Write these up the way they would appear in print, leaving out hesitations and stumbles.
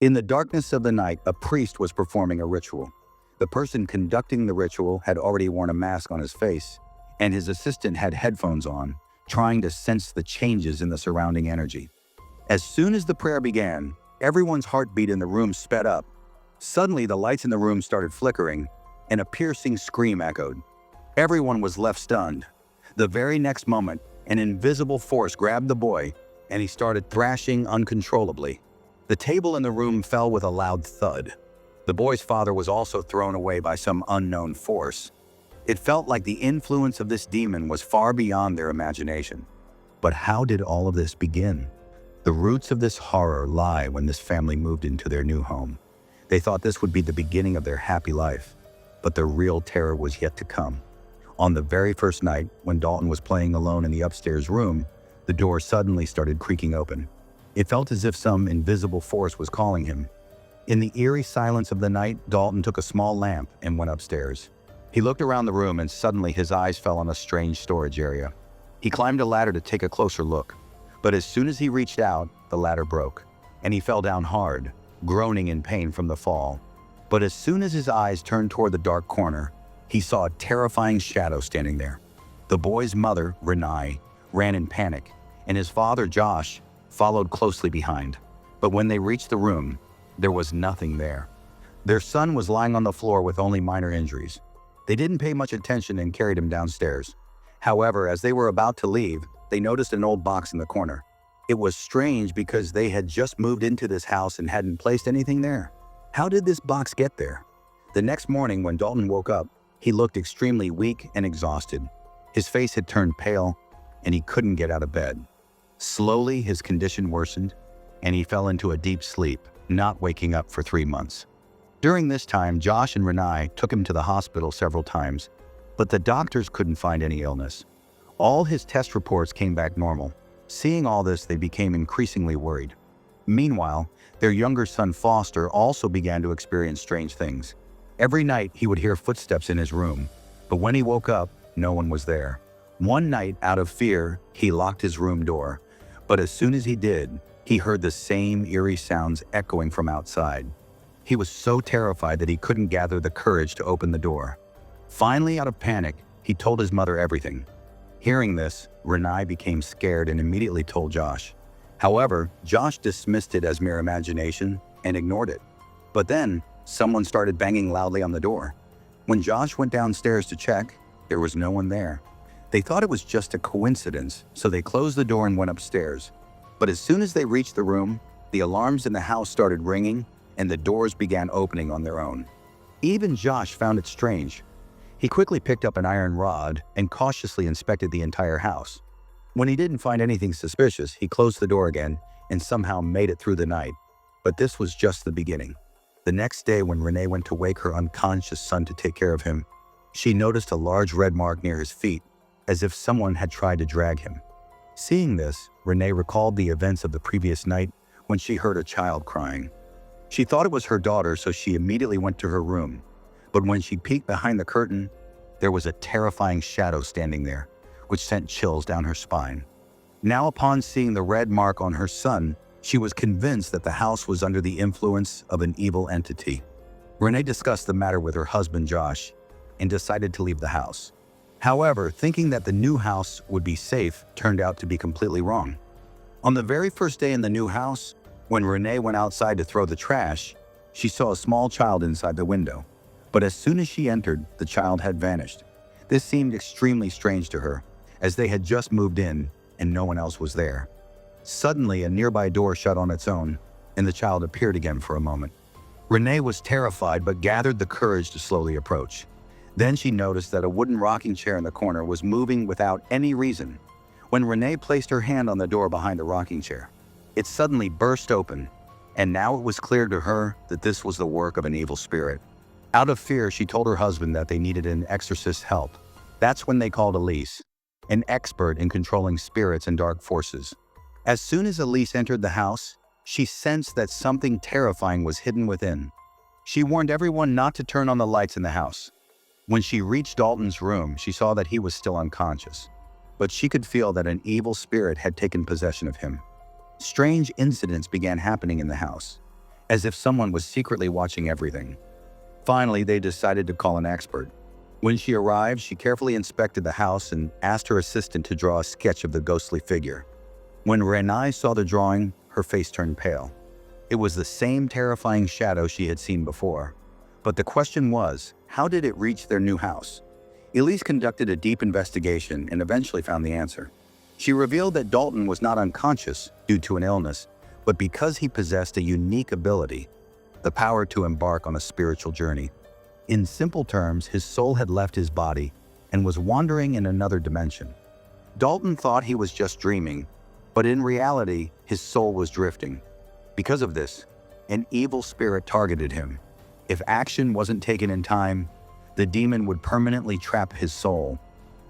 In the darkness of the night, a priest was performing a ritual. The person conducting the ritual had already worn a mask on his face, and his assistant had headphones on, trying to sense the changes in the surrounding energy. As soon as the prayer began, everyone's heartbeat in the room sped up. Suddenly, the lights in the room started flickering, and a piercing scream echoed. Everyone was left stunned. The very next moment, an invisible force grabbed the boy, and he started thrashing uncontrollably. The table in the room fell with a loud thud. The boy's father was also thrown away by some unknown force. It felt like the influence of this demon was far beyond their imagination. But how did all of this begin? The roots of this horror lie when this family moved into their new home. They thought this would be the beginning of their happy life, but the real terror was yet to come. On the very first night, when Dalton was playing alone in the upstairs room, the door suddenly started creaking open. It felt as if some invisible force was calling him. In the eerie silence of the night, Dalton took a small lamp and went upstairs. He looked around the room and suddenly his eyes fell on a strange storage area. He climbed a ladder to take a closer look, but as soon as he reached out, the ladder broke, and he fell down hard, groaning in pain from the fall. But as soon as his eyes turned toward the dark corner, he saw a terrifying shadow standing there. The boy's mother, Renai, ran in panic, and his father, Josh, followed closely behind. But when they reached the room, there was nothing there. Their son was lying on the floor with only minor injuries. They didn't pay much attention and carried him downstairs. However, as they were about to leave, they noticed an old box in the corner. It was strange because they had just moved into this house and hadn't placed anything there. How did this box get there? The next morning, when Dalton woke up, he looked extremely weak and exhausted. His face had turned pale, and he couldn't get out of bed. Slowly, his condition worsened, and he fell into a deep sleep, not waking up for 3 months. During this time, Josh and Renai took him to the hospital several times, but the doctors couldn't find any illness. All his test reports came back normal. Seeing all this, they became increasingly worried. Meanwhile, their younger son Foster also began to experience strange things. Every night, he would hear footsteps in his room, but when he woke up, no one was there. One night, out of fear, he locked his room door, but as soon as he did, he heard the same eerie sounds echoing from outside. He was so terrified that he couldn't gather the courage to open the door. Finally, out of panic, he told his mother everything. Hearing this, Renai became scared and immediately told Josh. However, Josh dismissed it as mere imagination and ignored it. But then, someone started banging loudly on the door. When Josh went downstairs to check, there was no one there. They thought it was just a coincidence, so they closed the door and went upstairs. But as soon as they reached the room, the alarms in the house started ringing and the doors began opening on their own. Even Josh found it strange. He quickly picked up an iron rod and cautiously inspected the entire house. When he didn't find anything suspicious, he closed the door again and somehow made it through the night. But this was just the beginning. The next day, when Renai went to wake her unconscious son to take care of him, she noticed a large red mark near his feet, as if someone had tried to drag him. Seeing this, Renai recalled the events of the previous night when she heard a child crying. She thought it was her daughter, so she immediately went to her room. But when she peeked behind the curtain, there was a terrifying shadow standing there, which sent chills down her spine. Now, upon seeing the red mark on her son, she was convinced that the house was under the influence of an evil entity. Renai discussed the matter with her husband Josh and decided to leave the house. However, thinking that the new house would be safe turned out to be completely wrong. On the very first day in the new house, when Renai went outside to throw the trash, she saw a small child inside the window. But as soon as she entered, the child had vanished. This seemed extremely strange to her, as they had just moved in and no one else was there. Suddenly, a nearby door shut on its own, and the child appeared again for a moment. Renai was terrified but gathered the courage to slowly approach. Then she noticed that a wooden rocking chair in the corner was moving without any reason. When Renai placed her hand on the door behind the rocking chair, it suddenly burst open, and now it was clear to her that this was the work of an evil spirit. Out of fear, she told her husband that they needed an exorcist's help. That's when they called Elise, an expert in controlling spirits and dark forces. As soon as Elise entered the house, she sensed that something terrifying was hidden within. She warned everyone not to turn on the lights in the house. When she reached Dalton's room, she saw that he was still unconscious, but she could feel that an evil spirit had taken possession of him. Strange incidents began happening in the house. as if someone was secretly watching everything. Finally, they decided to call an expert. When she arrived, she carefully inspected the house and asked her assistant to draw a sketch of the ghostly figure. When Renai saw the drawing, her face turned pale. It was the same terrifying shadow she had seen before. But the question was, how did it reach their new house? Elise conducted a deep investigation and eventually found the answer. She revealed that Dalton was not unconscious due to an illness, but because he possessed a unique ability, the power to embark on a spiritual journey. In simple terms, his soul had left his body and was wandering in another dimension. Dalton thought he was just dreaming, but in reality, his soul was drifting. Because of this, an evil spirit targeted him. If action wasn't taken in time, the demon would permanently trap his soul.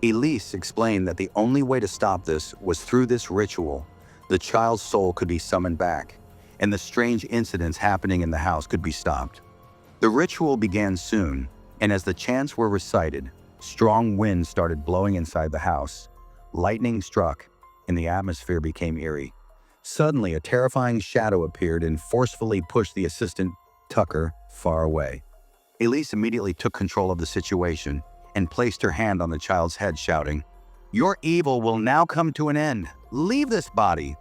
Elise explained that the only way to stop this was through this ritual. The child's soul could be summoned back, and the strange incidents happening in the house could be stopped. The ritual began soon, and as the chants were recited, strong winds started blowing inside the house. Lightning struck, and the atmosphere became eerie. Suddenly, a terrifying shadow appeared and forcefully pushed the assistant, Tucker, far away. Elise immediately took control of the situation and placed her hand on the child's head, shouting, "Your evil will now come to an end. Leave this body."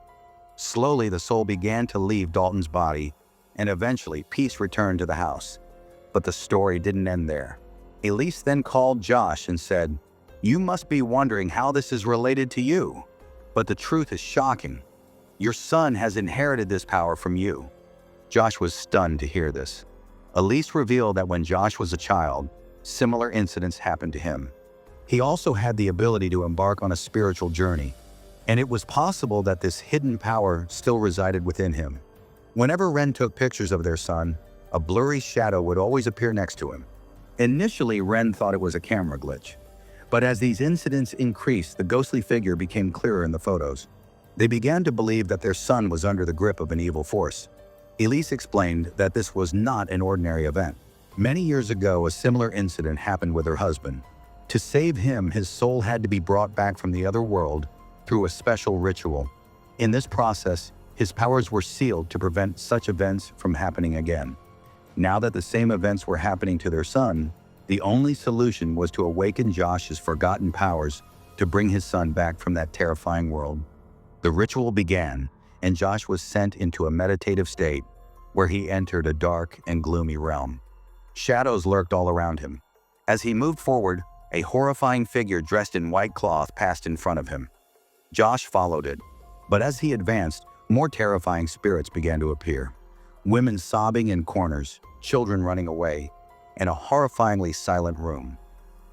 Slowly, the soul began to leave Dalton's body, and eventually peace returned to the house. But the story didn't end there. Elise then called Josh and said, "You must be wondering how this is related to you. But the truth is shocking. Your son has inherited this power from you." Josh was stunned to hear this. Elise revealed that when Josh was a child, similar incidents happened to him. He also had the ability to embark on a spiritual journey, and it was possible that this hidden power still resided within him. Whenever Ren took pictures of their son, a blurry shadow would always appear next to him. Initially, Ren thought it was a camera glitch, but as these incidents increased, the ghostly figure became clearer in the photos. They began to believe that their son was under the grip of an evil force. Elise explained that this was not an ordinary event. Many years ago, a similar incident happened with her husband. To save him, his soul had to be brought back from the other world through a special ritual. In this process, his powers were sealed to prevent such events from happening again. Now that the same events were happening to their son, the only solution was to awaken Josh's forgotten powers to bring his son back from that terrifying world. The ritual began, and Josh was sent into a meditative state where he entered a dark and gloomy realm. Shadows lurked all around him. As he moved forward, a horrifying figure dressed in white cloth passed in front of him. Josh followed it, but as he advanced, more terrifying spirits began to appear. Women sobbing in corners, children running away, and a horrifyingly silent room.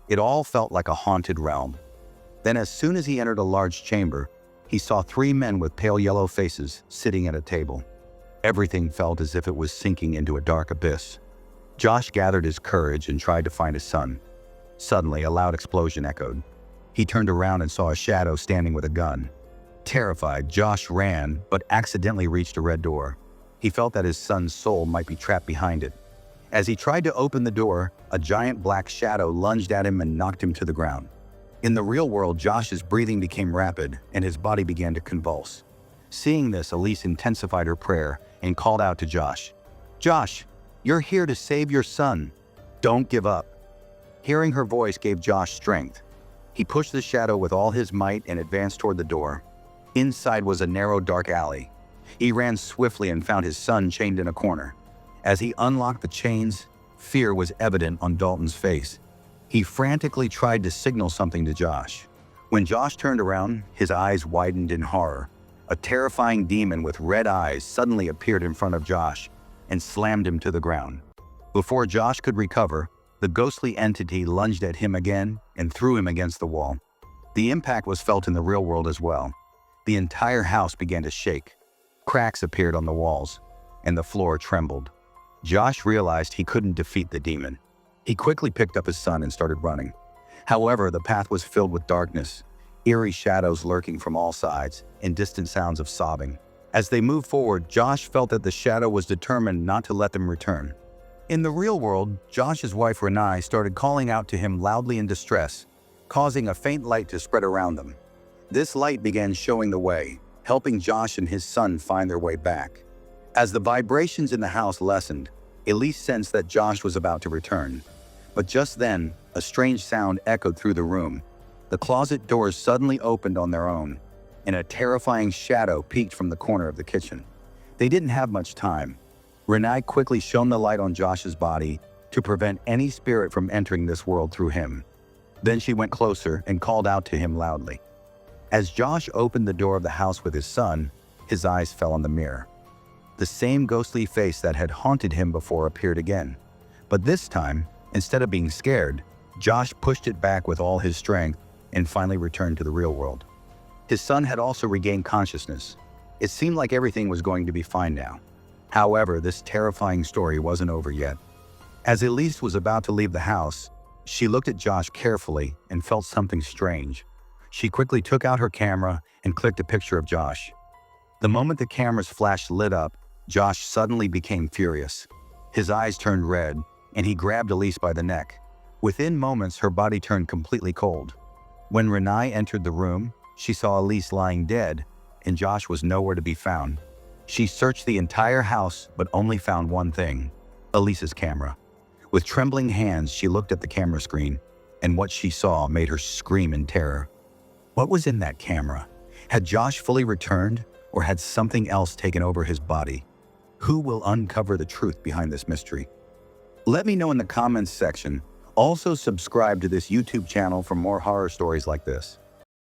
It all felt like a haunted realm. Then as soon as he entered a large chamber, he saw 3 men with pale yellow faces sitting at a table. Everything felt as if it was sinking into a dark abyss. Josh gathered his courage and tried to find his son. Suddenly, a loud explosion echoed. He turned around and saw a shadow standing with a gun. Terrified, Josh ran, but accidentally reached a red door. He felt that his son's soul might be trapped behind it. As he tried to open the door, a giant black shadow lunged at him and knocked him to the ground. In the real world, Josh's breathing became rapid and his body began to convulse. Seeing this, Elise intensified her prayer and called out to Josh, "Josh, you're here to save your son. Don't give up." Hearing her voice gave Josh strength. He pushed the shadow with all his might and advanced toward the door. Inside was a narrow, dark alley. He ran swiftly and found his son chained in a corner. As he unlocked the chains, fear was evident on Dalton's face. He frantically tried to signal something to Josh. When Josh turned around, his eyes widened in horror. A terrifying demon with red eyes suddenly appeared in front of Josh and slammed him to the ground. Before Josh could recover, the ghostly entity lunged at him again and threw him against the wall. The impact was felt in the real world as well. The entire house began to shake. Cracks appeared on the walls, and the floor trembled. Josh realized he couldn't defeat the demon. He quickly picked up his son and started running. However, the path was filled with darkness, eerie shadows lurking from all sides, and distant sounds of sobbing. As they moved forward, Josh felt that the shadow was determined not to let them return. In the real world, Josh's wife Renai started calling out to him loudly in distress, causing a faint light to spread around them. This light began showing the way, helping Josh and his son find their way back. As the vibrations in the house lessened, Elise sensed that Josh was about to return. But just then, a strange sound echoed through the room. The closet doors suddenly opened on their own, and a terrifying shadow peeked from the corner of the kitchen. They didn't have much time. Renai quickly shone the light on Josh's body to prevent any spirit from entering this world through him. Then she went closer and called out to him loudly. As Josh opened the door of the house with his son, his eyes fell on the mirror. The same ghostly face that had haunted him before appeared again. But this time, instead of being scared, Josh pushed it back with all his strength and finally returned to the real world. His son had also regained consciousness. It seemed like everything was going to be fine now. However, this terrifying story wasn't over yet. As Elise was about to leave the house, she looked at Josh carefully and felt something strange. She quickly took out her camera and clicked a picture of Josh. The moment the camera's flash lit up, Josh suddenly became furious. His eyes turned red, and he grabbed Elise by the neck. Within moments, her body turned completely cold. When Renai entered the room, she saw Elise lying dead, and Josh was nowhere to be found. She searched the entire house, but only found one thing: Elise's camera. With trembling hands, she looked at the camera screen, and what she saw made her scream in terror. What was in that camera? Had Josh fully returned, or had something else taken over his body? Who will uncover the truth behind this mystery? Let me know in the comments section. Also subscribe to this YouTube channel for more horror stories like this.